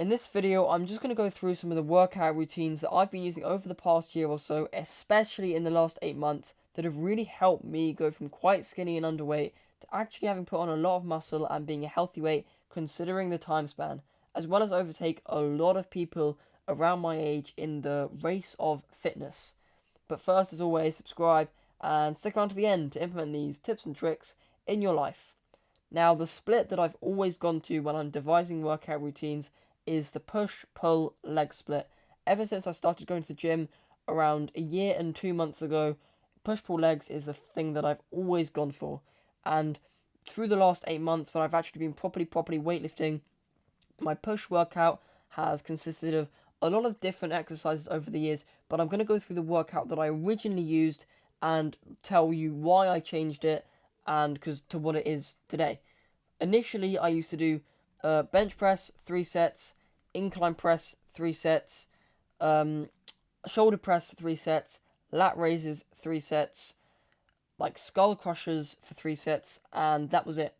In this video, I'm just going to go through some of the workout routines that I've been using over the past year or so, especially in the last 8 months, that have really helped me go from quite skinny and underweight to actually having put on a lot of muscle and being a healthy weight considering the time span, as well as overtake a lot of people around my age in the race of fitness. But first, as always, subscribe and stick around to the end to implement these tips and tricks in your life. Now, the split that I've always gone to when I'm devising workout routines is the push-pull leg split. Ever since I started going to the gym around a year and 2 months ago, push-pull legs is the thing that I've always gone for. And through the last 8 months, when I've actually been properly weightlifting, my push workout has consisted of a lot of different exercises over the years, but I'm going to go through the workout that I originally used and tell you why I changed it and because to what it is today. Initially, I used to do bench press 3 sets, incline press 3 sets, shoulder press 3 sets, lat raises 3 sets, like skull crushers for 3 sets, and that was it.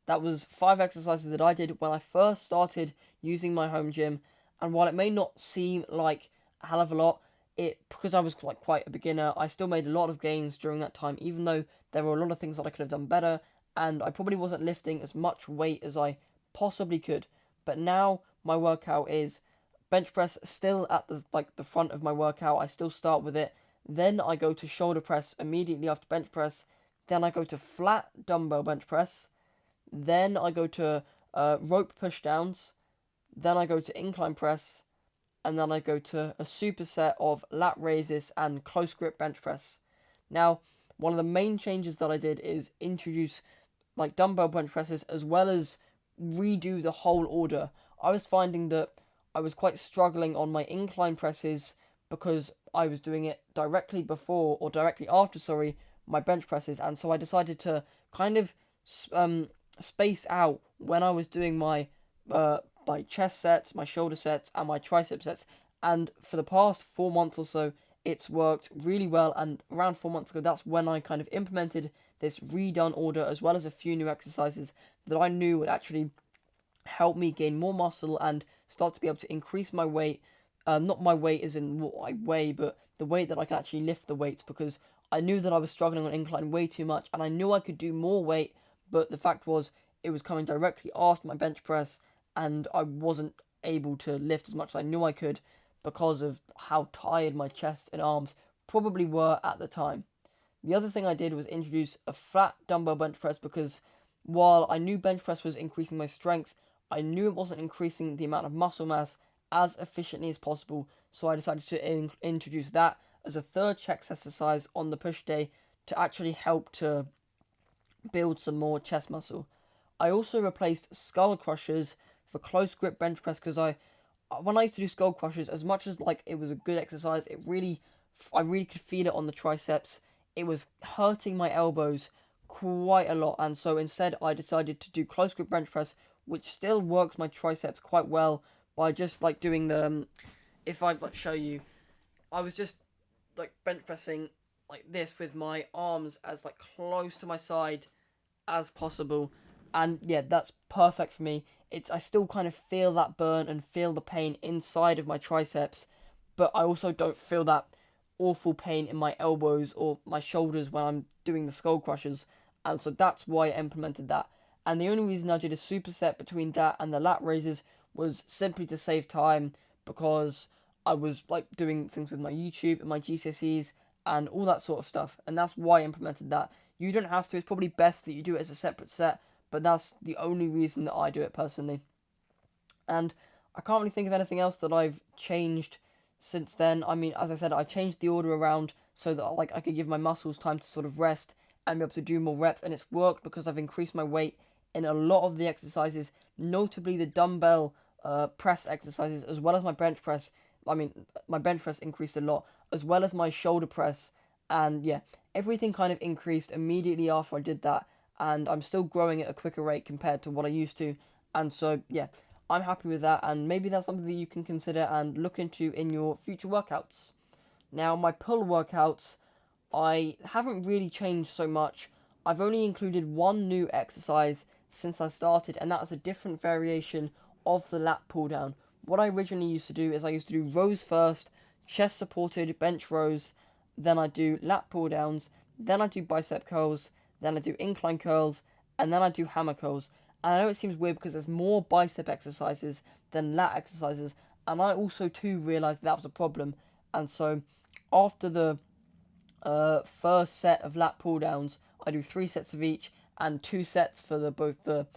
That was 5 exercises that I did when I first started using my home gym, and while it may not seem like a hell of a lot, because I was quite a beginner, I still made a lot of gains during that time, even though there were a lot of things that I could have done better, and I probably wasn't lifting as much weight as I possibly could. But now my workout is bench press still at the front of my workout. I still start with it. Then I go to shoulder press immediately after bench press. Then I go to flat dumbbell bench press. Then I go to rope push downs. Then I go to incline press. And then I go to a superset of lat raises and close grip bench press. Now, one of the main changes that I did is introduce dumbbell bench presses as well as redo the whole order. I was finding that I was quite struggling on my incline presses because I was doing it directly before or directly after, my bench presses, and so I decided to kind of space out when I was doing my chest sets, my shoulder sets, and my tricep sets. And for the past 4 months or so, it's worked really well. And around 4 months ago, that's when I kind of implemented this redone order, as well as a few new exercises that I knew would actually help me gain more muscle and start to be able to increase my weight. Not my weight as in what I weigh, but the weight that I can actually lift the weights, because I knew that I was struggling on incline way too much, and I knew I could do more weight, but the fact was it was coming directly after my bench press, and I wasn't able to lift as much as I knew I could because of how tired my chest and arms probably were at the time. The other thing I did was introduce a flat dumbbell bench press, because while I knew bench press was increasing my strength, I knew it wasn't increasing the amount of muscle mass as efficiently as possible, so I decided to introduce that as a third chest exercise on the push day to actually help to build some more chest muscle. I also replaced skull crushers for close grip bench press, because when I used to do skull crushers, as much as it was a good exercise, I really could feel it on the triceps. It was hurting my elbows quite a lot, and so instead I decided to do close grip bench press, which still works my triceps quite well by just doing the if I show you, I was just bench pressing like this with my arms as close to my side as possible, and yeah, that's perfect for me. I still kind of feel that burn and feel the pain inside of my triceps, but I also don't feel that awful pain in my elbows or my shoulders when I'm doing the skull crushers, and so that's why I implemented that. And the only reason I did a superset between that and the lat raises was simply to save time, because I was doing things with my YouTube and my GCSEs and all that sort of stuff, and that's why I implemented that. You don't have to. It's probably best that you do it as a separate set, but that's the only reason that I do it personally. And I can't really think of anything else that I've changed since then. I mean, as I said, I changed the order around so that I could give my muscles time to sort of rest and be able to do more reps, and it's worked because I've increased my weight in a lot of the exercises, notably the dumbbell press exercises, as well as my bench press. I mean, my bench press increased a lot, as well as my shoulder press, and yeah, everything kind of increased immediately after I did that, and I'm still growing at a quicker rate compared to what I used to, and so yeah, I'm happy with that, and maybe that's something that you can consider and look into in your future workouts. Now, my pull workouts, I haven't really changed so much. I've only included one new exercise since I started, and that is a different variation of the lat pull down. what I originally used to do is I used to do rows first, chest supported bench rows, then I do lat pull downs, then I do bicep curls, then I do incline curls, and then I do hammer curls. And I know it seems weird because there's more bicep exercises than lat exercises, and I also too realised that was a problem. And so after the first set of lat pull downs, I do 3 sets of each and 2 sets for the both the.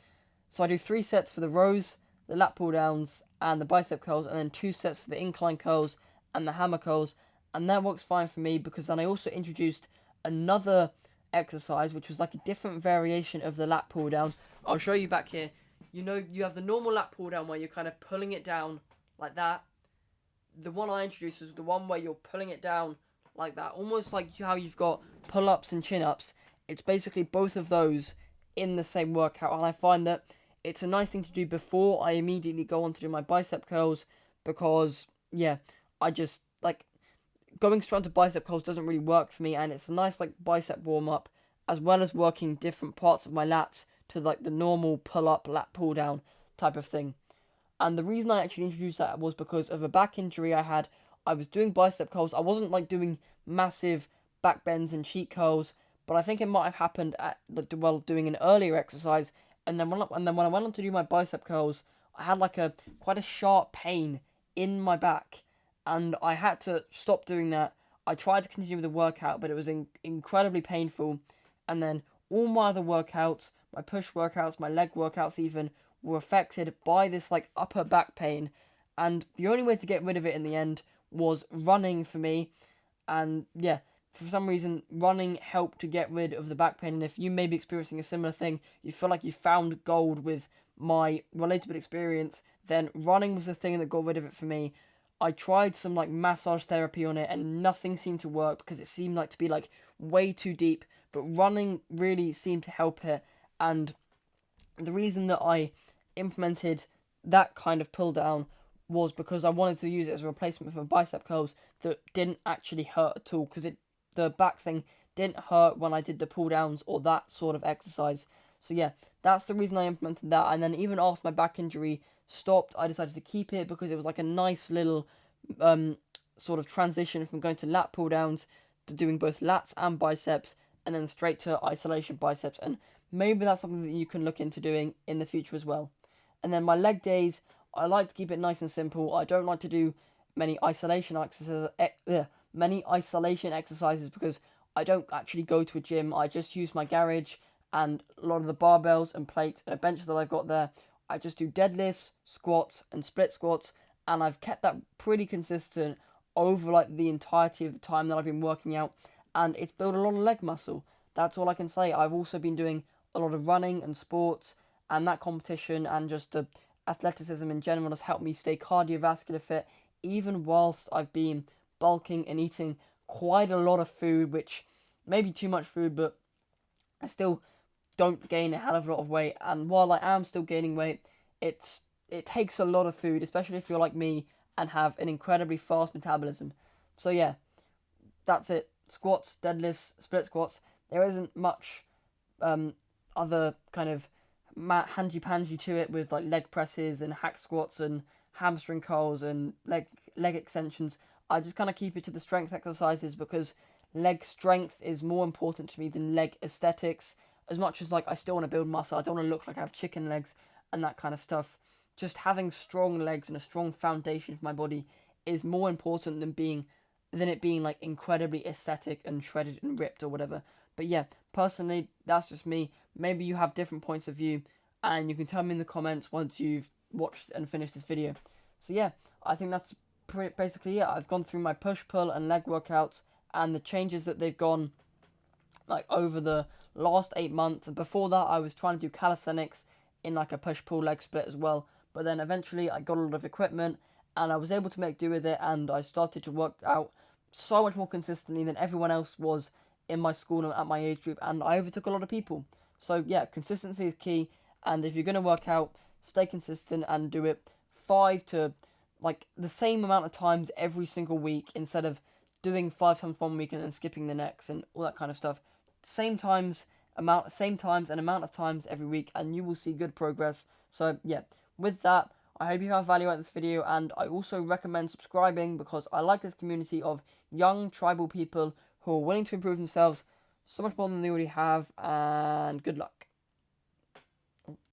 So I do 3 sets for the rows, the lat pull downs, and the bicep curls, and then 2 sets for the incline curls and the hammer curls, and that works fine for me because then I also introduced another exercise which was like a different variation of the lat pull down. I'll show you back here. You know, you have the normal lat pull down where you're kind of pulling it down like that. The one I introduced was the one where you're pulling it down like that, almost like how you've got pull-ups and chin-ups. It's basically both of those in the same workout, and I find that it's a nice thing to do before I immediately go on to do my bicep curls, because yeah, I just like going straight to bicep curls doesn't really work for me, and it's a nice like bicep warm-up as well as working different parts of my lats to like the normal pull-up lat pull-down type of thing. And the reason I actually introduced that was because of a back injury I had. I was doing bicep curls. I wasn't like doing massive back bends and cheek curls, but I think it might have happened at while doing an earlier exercise. And then when I went on to do my bicep curls, I had like a quite a sharp pain in my back, and I had to stop doing that. I tried to continue with the workout, but it was incredibly painful. And then all my other workouts, my push workouts, my leg workouts even, were affected by this like upper back pain. And the only way to get rid of it in the end was running for me. And yeah, for some reason, running helped to get rid of the back pain. And if you may be experiencing a similar thing, you feel like you found gold with my relatable experience, then running was the thing that got rid of it for me. I tried some like massage therapy on it and nothing seemed to work because it seemed like to be like way too deep, but running really seemed to help it. And the reason that I implemented that kind of pull down was because I wanted to use it as a replacement for bicep curls that didn't actually hurt at all, because the back thing didn't hurt when I did the pull downs or that sort of exercise. So yeah, that's the reason I implemented that. And then even after my back injury stopped, I decided to keep it because it was like a nice little sort of transition from going to lat pull downs to doing both lats and biceps, and then straight to isolation biceps. And maybe that's something that you can look into doing in the future as well. And then my leg days, I like to keep it nice and simple. I don't like to do many isolation exercises because I don't actually go to a gym. I just use my garage and a lot of the barbells and plates and a bench that I've got there. I just do deadlifts, squats, and split squats, and I've kept that pretty consistent over like the entirety of the time that I've been working out, and it's built a lot of leg muscle. That's all I can say. I've also been doing a lot of running and sports, and that competition and just the athleticism in general has helped me stay cardiovascular fit, even whilst I've been bulking and eating quite a lot of food, which may be too much food, but I still don't gain a hell of a lot of weight. And while I am still gaining weight, it takes a lot of food, especially if you're like me and have an incredibly fast metabolism. So yeah, that's it. Squats, deadlifts, split squats. There isn't much other kind of hangy-pangy to it with like leg presses and hack squats and hamstring curls and leg extensions. I just kind of keep it to the strength exercises because leg strength is more important to me than leg aesthetics. As much as like I still want to build muscle, I don't want to look like I have chicken legs and that kind of stuff. Just having strong legs and a strong foundation for my body is more important than it being like incredibly aesthetic and shredded and ripped or whatever. But yeah, personally, that's just me. Maybe you have different points of view, and you can tell me in the comments once you've watched and finished this video. So yeah, I think that's basically it. I've gone through my push, pull, and leg workouts and the changes that they've gone like over the last 8 months. And before that, I was trying to do calisthenics in like a push, pull, leg split as well. But then eventually, I got a lot of equipment, and I was able to make do with it, and I started to work out so much more consistently than everyone else was in my school and at my age group, and I overtook a lot of people. So yeah, consistency is key, and if you're going to work out, stay consistent and do it 5 to like the same amount of times every single week instead of doing 5 times one week and then skipping the next and all that kind of stuff. Same times and amount of times every week, and you will see good progress. So yeah, with that, I hope you found value out of this video, and I also recommend subscribing because I like this community of young tribal people who are willing to improve themselves so much more than they already have, and good luck.